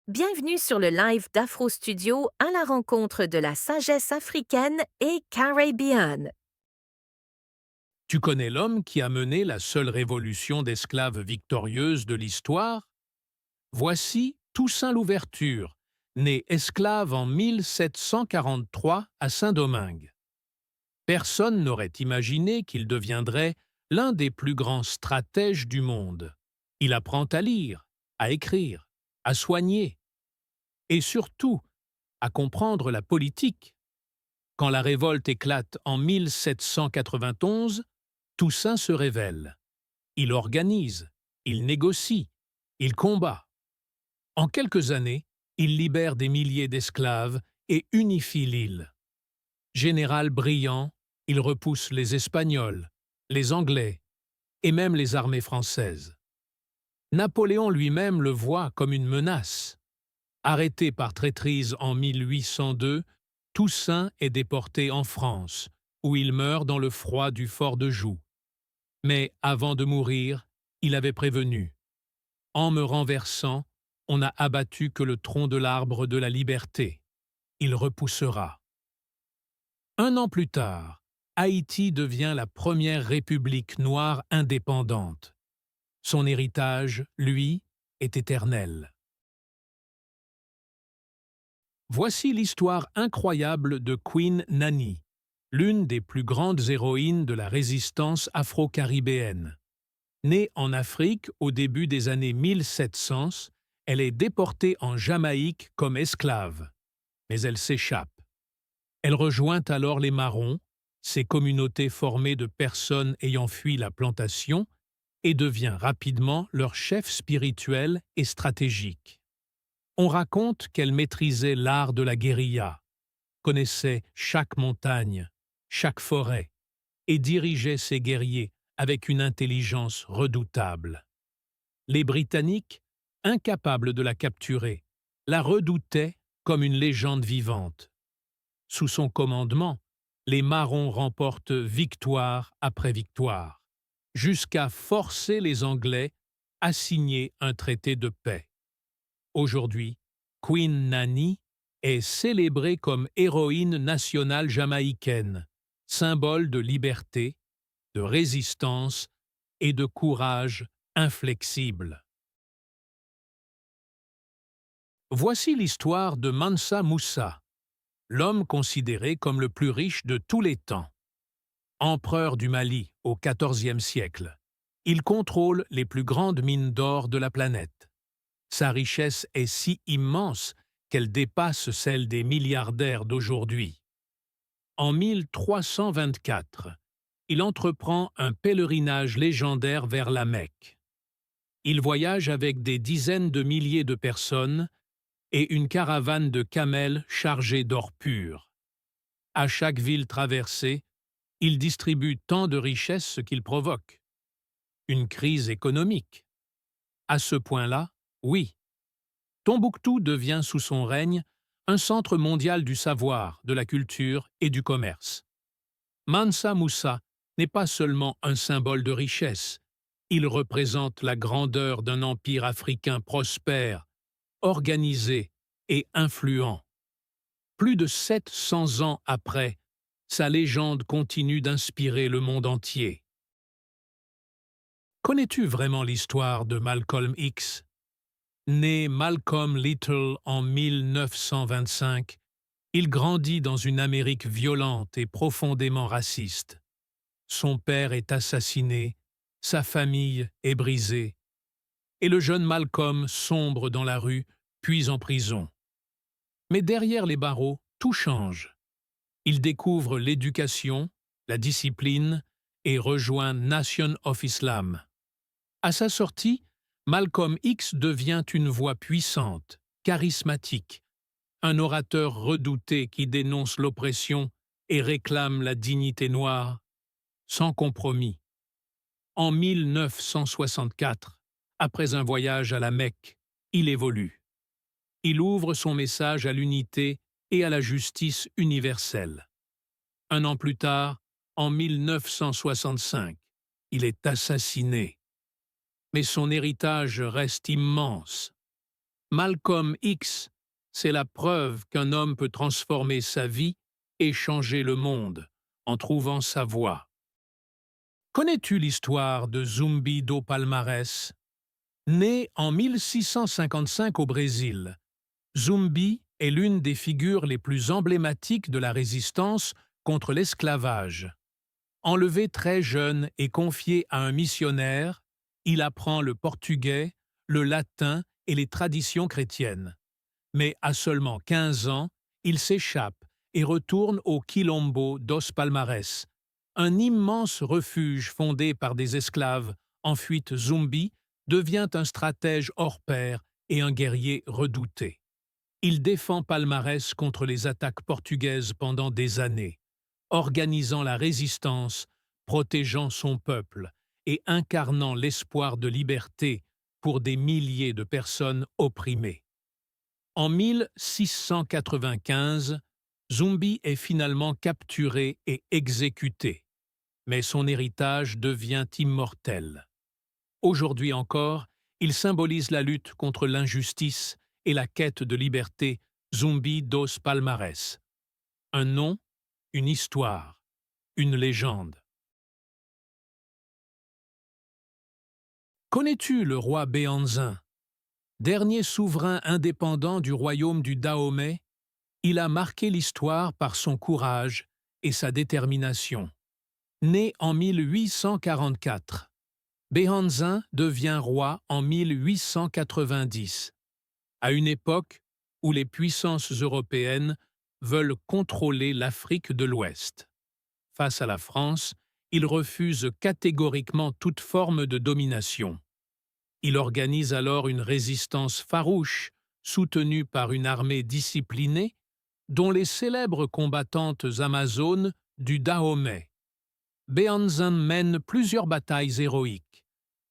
Bienvenue sur le live d'Afro Studio à la rencontre de la sagesse africaine et caribéenne. Tu connais l'homme qui a mené la seule révolution d'esclaves victorieuse de l'histoire? Voici Toussaint Louverture, né esclave en 1743 à Saint-Domingue. Personne n'aurait imaginé qu'il deviendrait l'un des plus grands stratèges du monde. Il apprend à lire, à écrire, à soigner et surtout à comprendre la politique. Quand la révolte éclate en 1791, Toussaint se révèle. Il organise, il négocie, il combat. En quelques années, il libère des milliers d'esclaves et unifie l'île. Général brillant, il repousse les Espagnols, les Anglais et même les armées françaises. Napoléon lui-même le voit comme une menace. Arrêté par traîtrise en 1802, Toussaint est déporté en France, où il meurt dans le froid du fort de Joux. Mais avant de mourir, il avait prévenu. En me renversant, on n'a abattu que le tronc de l'arbre de la liberté. Il repoussera. Un an plus tard, Haïti devient la première république noire indépendante. Son héritage, lui, est éternel. Voici l'histoire incroyable de Queen Nanny, l'une des plus grandes héroïnes de la résistance afro-caribéenne. Née en Afrique au début des années 1700, elle est déportée en Jamaïque comme esclave. Mais elle s'échappe. Elle rejoint alors les Marrons, ces communautés formées de personnes ayant fui la plantation, et devient rapidement leur chef spirituel et stratégique. On raconte qu'elle maîtrisait l'art de la guérilla, connaissait chaque montagne, chaque forêt, et dirigeait ses guerriers avec une intelligence redoutable. Les Britanniques, incapables de la capturer, la redoutaient comme une légende vivante. Sous son commandement, les Marrons remportent victoire après victoire, jusqu'à forcer les Anglais à signer un traité de paix. Aujourd'hui, Queen Nanny est célébrée comme héroïne nationale jamaïcaine, symbole de liberté, de résistance et de courage inflexible. Voici l'histoire de Mansa Moussa, l'homme considéré comme le plus riche de tous les temps. Empereur du Mali au XIVe siècle, il contrôle les plus grandes mines d'or de la planète. Sa richesse est si immense qu'elle dépasse celle des milliardaires d'aujourd'hui. En 1324, il entreprend un pèlerinage légendaire vers la Mecque. Il voyage avec des dizaines de milliers de personnes et une caravane de camels chargés d'or pur. À chaque ville traversée, il distribue tant de richesses qu'il provoque. Une crise économique. À ce point-là, oui. Tombouctou devient sous son règne un centre mondial du savoir, de la culture et du commerce. Mansa Moussa n'est pas seulement un symbole de richesse, il représente la grandeur d'un empire africain prospère, organisé et influent. Plus de 700 ans après, sa légende continue d'inspirer le monde entier. Connais-tu vraiment l'histoire de Malcolm X? Né Malcolm Little en 1925, il grandit dans une Amérique violente et profondément raciste. Son père est assassiné, sa famille est brisée, et le jeune Malcolm sombre dans la rue, puis en prison. Mais derrière les barreaux, tout change. Il découvre l'éducation, la discipline et rejoint Nation of Islam. À sa sortie, Malcolm X devient une voix puissante, charismatique, un orateur redouté qui dénonce l'oppression et réclame la dignité noire, sans compromis. En 1964, après un voyage à la Mecque, il évolue. Il ouvre son message à l'unité et à la justice universelle. Un an plus tard, en 1965, il est assassiné. Mais son héritage reste immense. Malcolm X, c'est la preuve qu'un homme peut transformer sa vie et changer le monde en trouvant sa voie. Connais-tu l'histoire de Zumbi dos Palmares? Né en 1655 au Brésil, Zumbi est l'une des figures les plus emblématiques de la résistance contre l'esclavage. Enlevé très jeune et confié à un missionnaire, il apprend le portugais, le latin et les traditions chrétiennes. Mais à seulement 15 ans, il s'échappe et retourne au Quilombo dos Palmares, un immense refuge fondé par des esclaves en fuite. Zumbi devient un stratège hors pair et un guerrier redouté. Il défend Palmares contre les attaques portugaises pendant des années, organisant la résistance, protégeant son peuple et incarnant l'espoir de liberté pour des milliers de personnes opprimées. En 1695, Zumbi est finalement capturé et exécuté, mais son héritage devient immortel. Aujourd'hui encore, il symbolise la lutte contre l'injustice et la quête de liberté. Zumbi dos Palmares. Un nom, une histoire, une légende. Connais-tu le roi Béhanzin? Dernier souverain indépendant du royaume du Dahomey, il a marqué l'histoire par son courage et sa détermination. Né en 1844, Béhanzin devient roi en 1890, à une époque où les puissances européennes veulent contrôler l'Afrique de l'Ouest. Face à la France, il refuse catégoriquement toute forme de domination. Il organise alors une résistance farouche, soutenue par une armée disciplinée, dont les célèbres combattantes amazones du Dahomey. Béhanzin mène plusieurs batailles héroïques,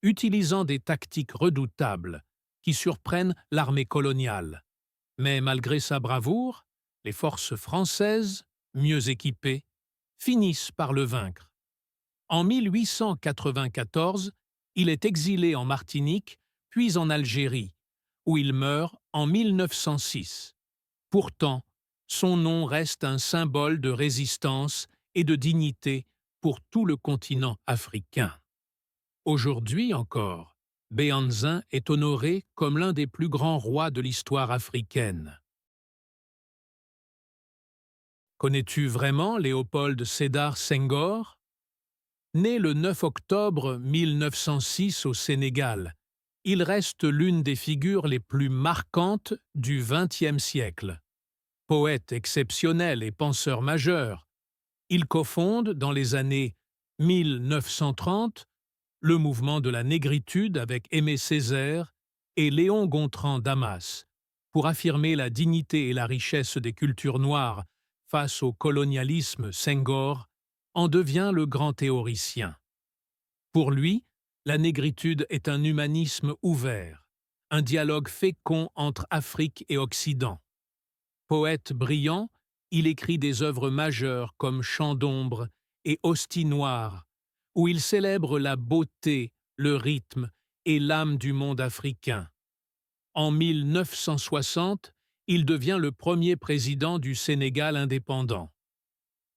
utilisant des tactiques redoutables qui surprennent l'armée coloniale. Mais malgré sa bravoure, les forces françaises, mieux équipées, finissent par le vaincre. En 1894, il est exilé en Martinique, puis en Algérie, où il meurt en 1906. Pourtant, son nom reste un symbole de résistance et de dignité pour tout le continent africain. Aujourd'hui encore, Béhanzin est honoré comme l'un des plus grands rois de l'histoire africaine. Connais-tu vraiment Léopold Sédar Senghor? Né le 9 octobre 1906 au Sénégal, il reste l'une des figures les plus marquantes du XXe siècle. Poète exceptionnel et penseur majeur, il cofonde dans les années 1930 le mouvement de la négritude avec Aimé Césaire et Léon Gontran Damas pour affirmer la dignité et la richesse des cultures noires face au colonialisme. Senghor en devient le grand théoricien. Pour lui, la négritude est un humanisme ouvert, un dialogue fécond entre Afrique et Occident. Poète brillant, il écrit des œuvres majeures comme Chants d'ombre et Hostie noire, où il célèbre la beauté, le rythme et l'âme du monde africain. En 1960, il devient le premier président du Sénégal indépendant.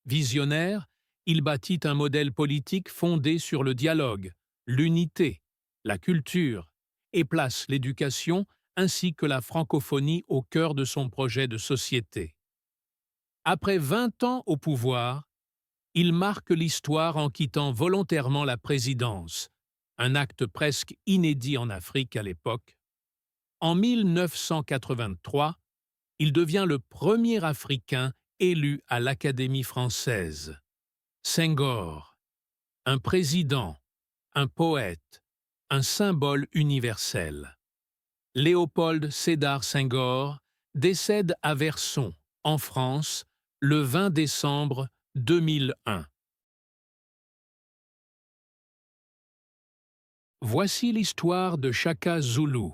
Visionnaire, il bâtit un modèle politique fondé sur le dialogue, l'unité, la culture, et place l'éducation ainsi que la francophonie au cœur de son projet de société. Après 20 ans au pouvoir, il marque l'histoire en quittant volontairement la présidence, un acte presque inédit en Afrique à l'époque. En 1983, il devient le premier Africain élu à l'Académie française. Senghor, un président, un poète, un symbole universel. Léopold Sédar Senghor décède à Verson, en France, le 20 décembre 2001. Voici l'histoire de Shaka Zulu.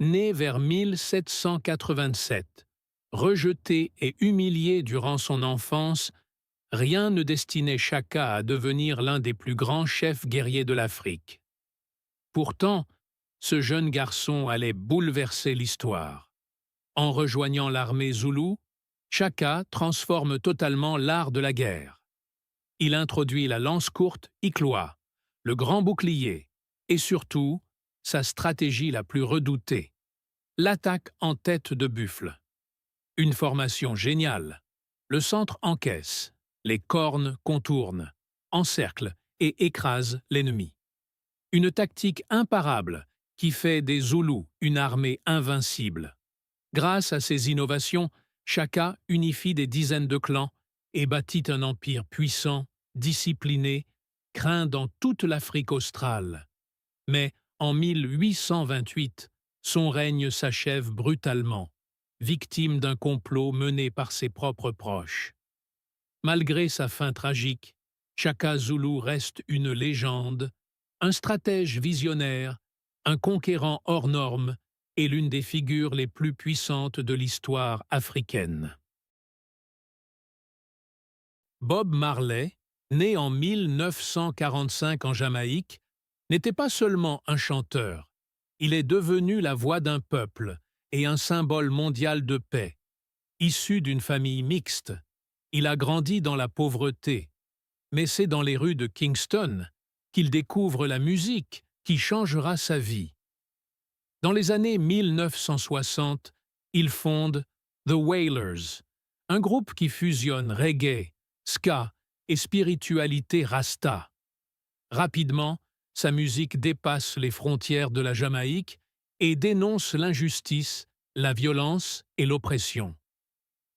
Né vers 1787, rejeté et humilié durant son enfance, rien ne destinait Shaka à devenir l'un des plus grands chefs guerriers de l'Afrique. Pourtant, ce jeune garçon allait bouleverser l'histoire. En rejoignant l'armée zoulou, Chaka transforme totalement l'art de la guerre. Il introduit la lance courte Ikloa, le grand bouclier, et surtout, sa stratégie la plus redoutée, l'attaque en tête de buffle. Une formation géniale. Le centre encaisse, les cornes contournent, encerclent et écrasent l'ennemi. Une tactique imparable qui fait des Zoulous une armée invincible. Grâce à ces innovations, Chaka unifie des dizaines de clans et bâtit un empire puissant, discipliné, craint dans toute l'Afrique australe. Mais en 1828, son règne s'achève brutalement, victime d'un complot mené par ses propres proches. Malgré sa fin tragique, Chaka Zulu reste une légende, un stratège visionnaire, un conquérant hors norme et l'une des figures les plus puissantes de l'histoire africaine. Bob Marley, né en 1945 en Jamaïque, n'était pas seulement un chanteur, il est devenu la voix d'un peuple et un symbole mondial de paix. Issu d'une famille mixte, il a grandi dans la pauvreté, mais c'est dans les rues de Kingston qu'il découvre la musique qui changera sa vie. Dans les années 1960, il fonde The Wailers, un groupe qui fusionne reggae, ska et spiritualité rasta. Rapidement, sa musique dépasse les frontières de la Jamaïque et dénonce l'injustice, la violence et l'oppression.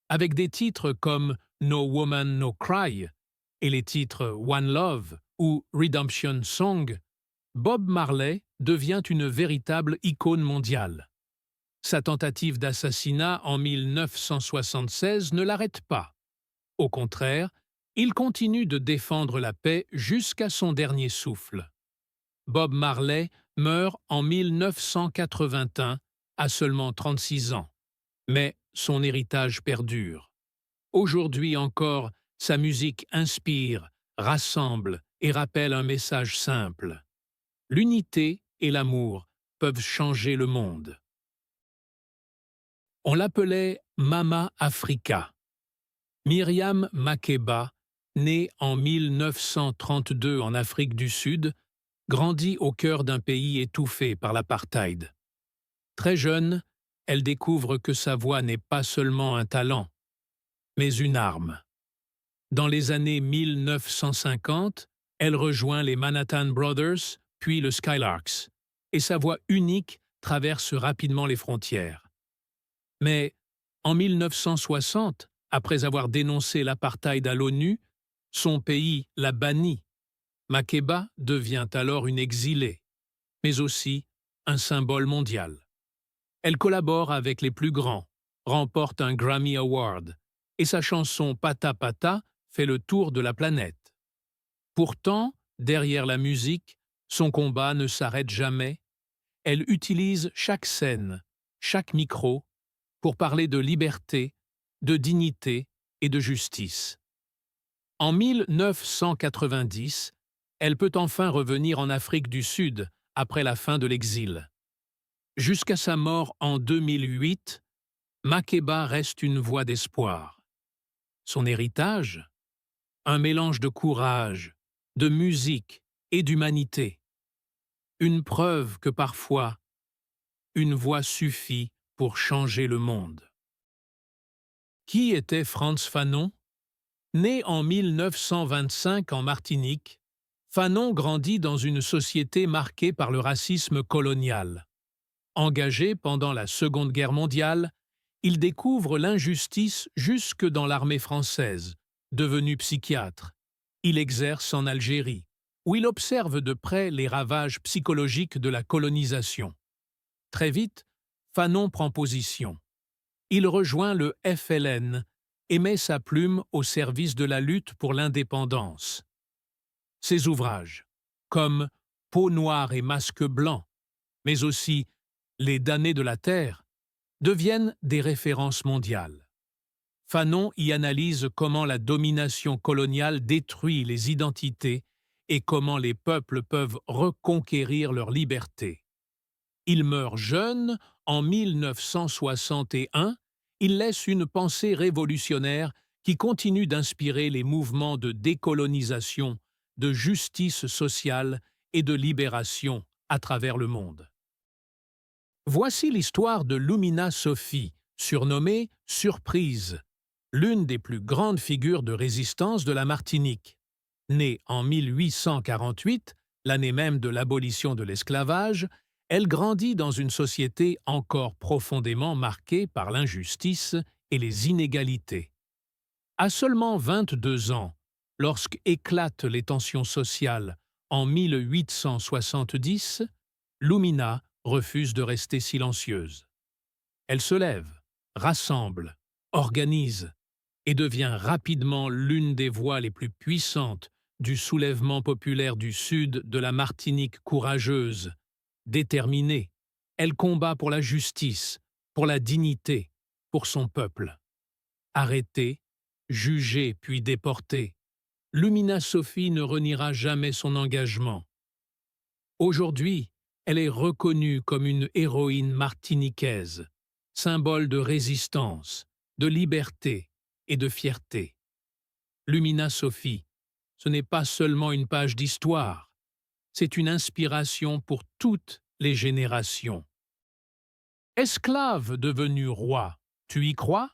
Avec des titres comme No Woman No Cry et les titres One Love ou Redemption Song, Bob Marley devient une véritable icône mondiale. Sa tentative d'assassinat en 1976 ne l'arrête pas. Au contraire, il continue de défendre la paix jusqu'à son dernier souffle. Bob Marley meurt en 1981 à seulement 36 ans, mais son héritage perdure. Aujourd'hui encore, sa musique inspire, rassemble et rappelle un message simple. L'unité et l'amour peuvent changer le monde. On l'appelait Mama Africa. Myriam Makeba, née en 1932 en Afrique du Sud, grandit au cœur d'un pays étouffé par l'apartheid. Très jeune, elle découvre que sa voix n'est pas seulement un talent, mais une arme. Dans les années 1950, elle rejoint les Manhattan Brothers, puis le Skylarks, et sa voix unique traverse rapidement les frontières. Mais en 1960, après avoir dénoncé l'apartheid à l'ONU, son pays l'a bannie. Makeba devient alors une exilée, mais aussi un symbole mondial. Elle collabore avec les plus grands, remporte un Grammy Award, et sa chanson Pata Pata fait le tour de la planète. Pourtant, derrière la musique, son combat ne s'arrête jamais. Elle utilise chaque scène, chaque micro, pour parler de liberté, de dignité et de justice. En 1990, elle peut enfin revenir en Afrique du Sud après la fin de l'exil. Jusqu'à sa mort en 2008, Makeba reste une voix d'espoir. Son héritage? Un mélange de courage, de musique et d'humanité. Une preuve que parfois, une voix suffit pour changer le monde. Qui était Frantz Fanon? Né en 1925 en Martinique, Fanon grandit dans une société marquée par le racisme colonial. Engagé pendant la Seconde Guerre mondiale, il découvre l'injustice jusque dans l'armée française. Devenu psychiatre, il exerce en Algérie, où il observe de près les ravages psychologiques de la colonisation. Très vite, Fanon prend position. Il rejoint le FLN et met sa plume au service de la lutte pour l'indépendance. Ses ouvrages, comme Peau noire et masque blanc, mais aussi Les damnés de la terre, deviennent des références mondiales. Fanon y analyse comment la domination coloniale détruit les identités et comment les peuples peuvent reconquérir leur liberté. Il meurt jeune en 1961. Il laisse une pensée révolutionnaire qui continue d'inspirer les mouvements de décolonisation, de justice sociale et de libération à travers le monde. Voici l'histoire de Lumina Sophie, surnommée Surprise, l'une des plus grandes figures de résistance de la Martinique. Née en 1848, l'année même de l'abolition de l'esclavage, elle grandit dans une société encore profondément marquée par l'injustice et les inégalités. À seulement 22 ans, lorsqu'éclatent les tensions sociales en 1870, Lumina refuse de rester silencieuse. Elle se lève, rassemble, organise et devient rapidement l'une des voix les plus puissantes du soulèvement populaire du Sud de la Martinique courageuse. Déterminée, elle combat pour la justice, pour la dignité, pour son peuple. Arrêtée, jugée puis déportée, Lumina Sophie ne reniera jamais son engagement. Aujourd'hui, elle est reconnue comme une héroïne martiniquaise, symbole de résistance, de liberté et de fierté. Lumina Sophie, ce n'est pas seulement une page d'histoire, c'est une inspiration pour toutes les générations. Esclave devenu roi, tu y crois?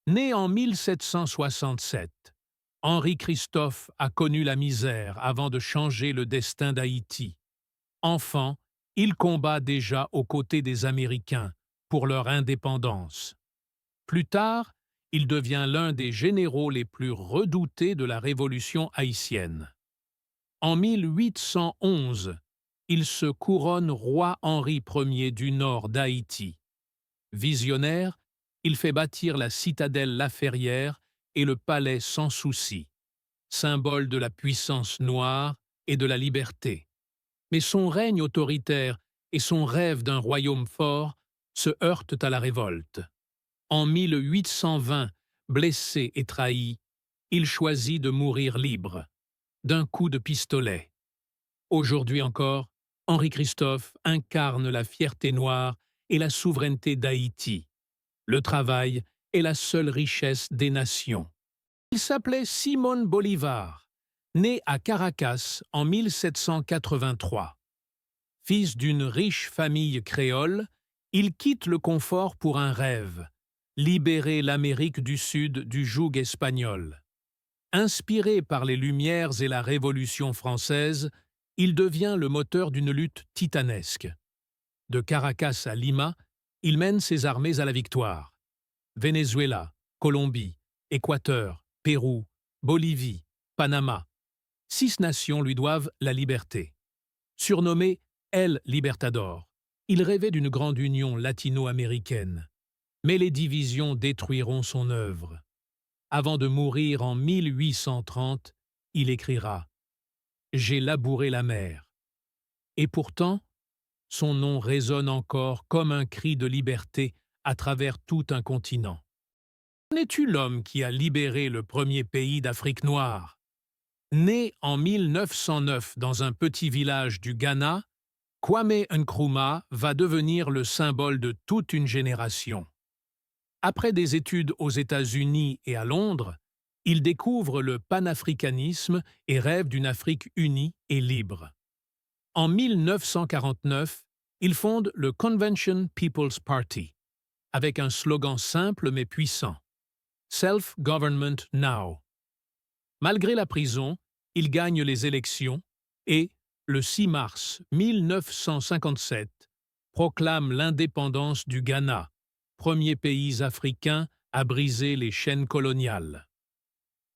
Né en 1767, Henri-Christophe a connu la misère avant de changer le destin d'Haïti. Enfant, il combat déjà aux côtés des Américains pour leur indépendance. Plus tard, il devient l'un des généraux les plus redoutés de la Révolution haïtienne. En 1811, il se couronne roi Henri Ier du nord d'Haïti. Visionnaire, il fait bâtir la citadelle Laferrière et le palais Sans Souci, symbole de la puissance noire et de la liberté. Mais son règne autoritaire et son rêve d'un royaume fort se heurtent à la révolte. En 1820, blessé et trahi, il choisit de mourir libre, d'un coup de pistolet. Aujourd'hui encore, Henri-Christophe incarne la fierté noire et la souveraineté d'Haïti. Le travail est la seule richesse des nations. Il s'appelait Simón Bolívar, né à Caracas en 1783. Fils d'une riche famille créole, il quitte le confort pour un rêve, libérer l'Amérique du Sud du joug espagnol. Inspiré par les Lumières et la Révolution française, il devient le moteur d'une lutte titanesque. De Caracas à Lima, il mène ses armées à la victoire. Venezuela, Colombie, Équateur, Pérou, Bolivie, Panama. 6 nations lui doivent la liberté. Surnommé El Libertador, il rêvait d'une grande union latino-américaine. Mais les divisions détruiront son œuvre. Avant de mourir en 1830, il écrira « J'ai labouré la mer ». Et pourtant, son nom résonne encore comme un cri de liberté à travers tout un continent. Connais-tu l'homme qui a libéré le premier pays d'Afrique noire? Né en 1909 dans un petit village du Ghana, Kwame Nkrumah va devenir le symbole de toute une génération. Après des études aux États-Unis et à Londres, il découvre le panafricanisme et rêve d'une Afrique unie et libre. En 1949, il fonde le Convention People's Party, avec un slogan simple mais puissant « Self-Government Now ». Malgré la prison, il gagne les élections et, le 6 mars 1957, proclame l'indépendance du Ghana, premier pays africain à briser les chaînes coloniales.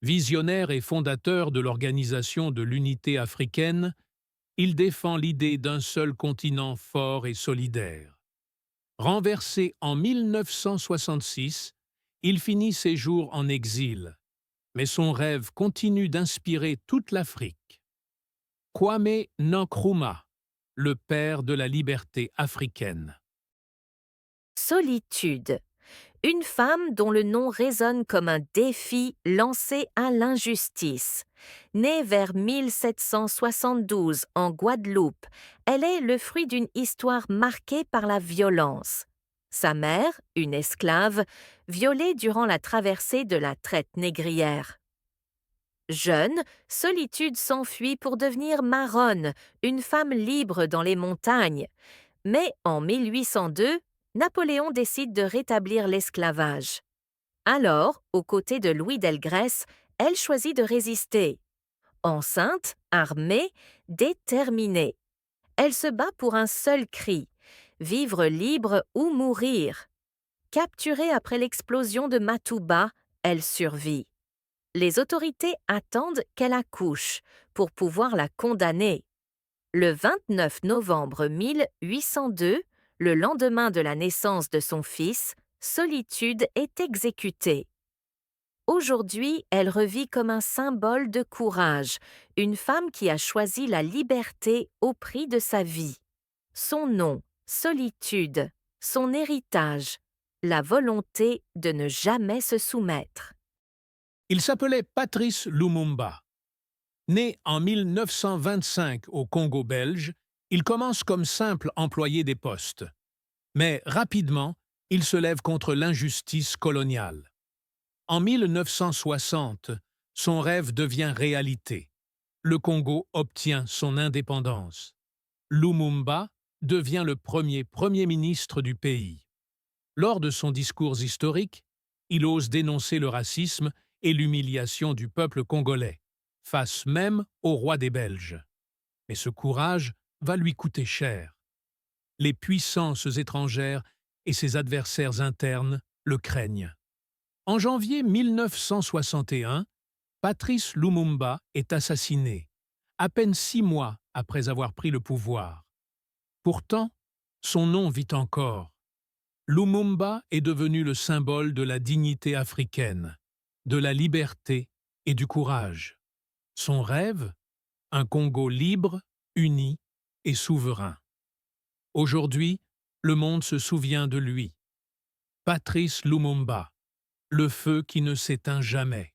Visionnaire et fondateur de l'Organisation de l'Unité africaine, il défend l'idée d'un seul continent fort et solidaire. Renversé en 1966, il finit ses jours en exil, mais son rêve continue d'inspirer toute l'Afrique. Kwame Nkrumah, le père de la liberté africaine. Solitude. une femme dont le nom résonne comme un défi lancé à l'injustice. Née vers 1772 en Guadeloupe, elle est le fruit d'une histoire marquée par la violence. Sa mère, une esclave, violée durant la traversée de la traite négrière. Jeune, Solitude s'enfuit pour devenir Maronne, une femme libre dans les montagnes. Mais en 1802, Napoléon décide de rétablir l'esclavage. Alors, aux côtés de Louis Delgrès, elle choisit de résister. Enceinte, armée, déterminée. Elle se bat pour un seul cri, vivre libre ou mourir. Capturée après l'explosion de Matouba, elle survit. Les autorités attendent qu'elle accouche pour pouvoir la condamner. Le 29 novembre 1802, le lendemain de la naissance de son fils, Solitude est exécutée. Aujourd'hui, elle revit comme un symbole de courage, une femme qui a choisi la liberté au prix de sa vie. Son nom, Solitude, son héritage, la volonté de ne jamais se soumettre. Il s'appelait Patrice Lumumba. Né en 1925 au Congo belge, il commence comme simple employé des postes. Mais rapidement, il se lève contre l'injustice coloniale. En 1960, son rêve devient réalité. Le Congo obtient son indépendance. Lumumba devient le premier ministre du pays. Lors de son discours historique, il ose dénoncer le racisme et l'humiliation du peuple congolais, face même au roi des Belges. Mais ce courage va lui coûter cher. Les puissances étrangères et ses adversaires internes le craignent. En janvier 1961, Patrice Lumumba est assassiné, à peine 6 mois après avoir pris le pouvoir. Pourtant, son nom vit encore. Lumumba est devenu le symbole de la dignité africaine, de la liberté et du courage. Son rêve, un Congo libre, uni et souverain. Aujourd'hui, le monde se souvient de lui. Patrice Lumumba, le feu qui ne s'éteint jamais.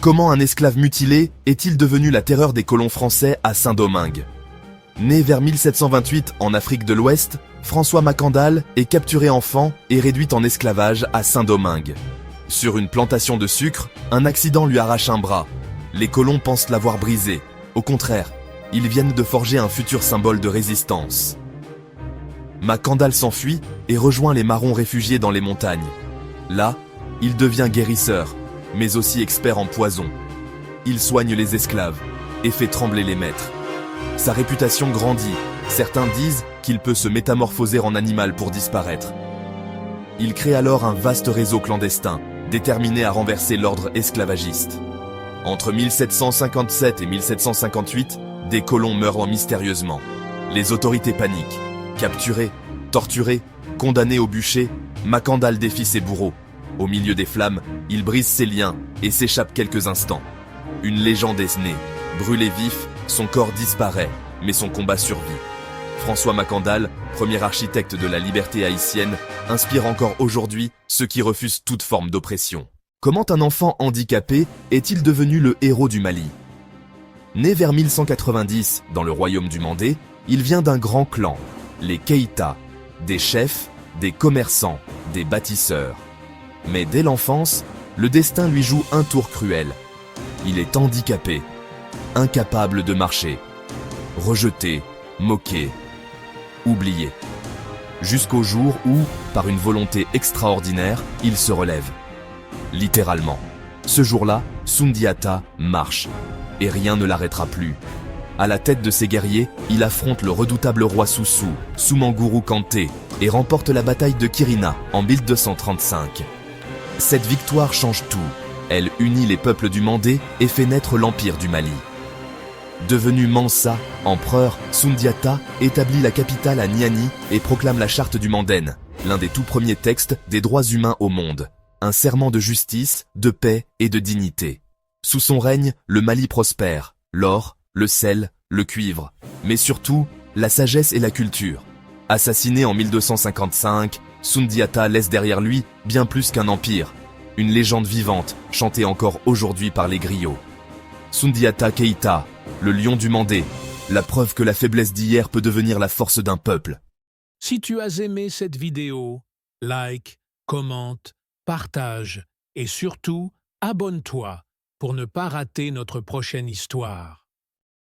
Comment un esclave mutilé est-il devenu la terreur des colons français à Saint-Domingue? Né vers 1728 en Afrique de l'Ouest, François Macandal est capturé enfant et réduit en esclavage à Saint-Domingue. Sur une plantation de sucre, un accident lui arrache un bras. Les colons pensent l'avoir brisé. Au contraire, ils viennent de forger un futur symbole de résistance. Macandal s'enfuit et rejoint les marrons réfugiés dans les montagnes. Là, il devient guérisseur, mais aussi expert en poison. Il soigne les esclaves et fait trembler les maîtres. Sa réputation grandit. Certains disent qu'il peut se métamorphoser en animal pour disparaître. Il crée alors un vaste réseau clandestin, déterminé à renverser l'ordre esclavagiste. Entre 1757 et 1758, des colons meurent mystérieusement. Les autorités paniquent. Capturé, torturé, condamné au bûcher, Macandal défie ses bourreaux. Au milieu des flammes, il brise ses liens et s'échappe quelques instants. Une légende est née. Brûlé vif, son corps disparaît, mais son combat survit. François Macandal, premier architecte de la liberté haïtienne, inspire encore aujourd'hui ceux qui refusent toute forme d'oppression. Comment un enfant handicapé est-il devenu le héros du Mali? Né vers 1190 dans le royaume du Mandé, il vient d'un grand clan, les Keïta, des chefs, des commerçants, des bâtisseurs. Mais dès l'enfance, le destin lui joue un tour cruel. Il est handicapé, incapable de marcher, rejeté, moqué, oublié. Jusqu'au jour où, par une volonté extraordinaire, il se relève. Littéralement. Ce jour-là, Sundiata marche, et rien ne l'arrêtera plus. À la tête de ses guerriers, il affronte le redoutable roi Soussou, Soumanguru Kanté, et remporte la bataille de Kirina en 1235. Cette victoire change tout. Elle unit les peuples du Mandé et fait naître l'empire du Mali. Devenu Mansa, empereur, Sundiata établit la capitale à Niani et proclame la charte du Mandène, l'un des tout premiers textes des droits humains au monde. Un serment de justice, de paix et de dignité. Sous son règne, le Mali prospère. L'or, le sel, le cuivre, mais surtout, la sagesse et la culture. Assassiné en 1255, Sundiata laisse derrière lui bien plus qu'un empire, une légende vivante chantée encore aujourd'hui par les griots. Sundiata Keita, le lion du Mandé, la preuve que la faiblesse d'hier peut devenir la force d'un peuple. Si tu as aimé cette vidéo, like, commente, partage et surtout, abonne-toi pour ne pas rater notre prochaine histoire.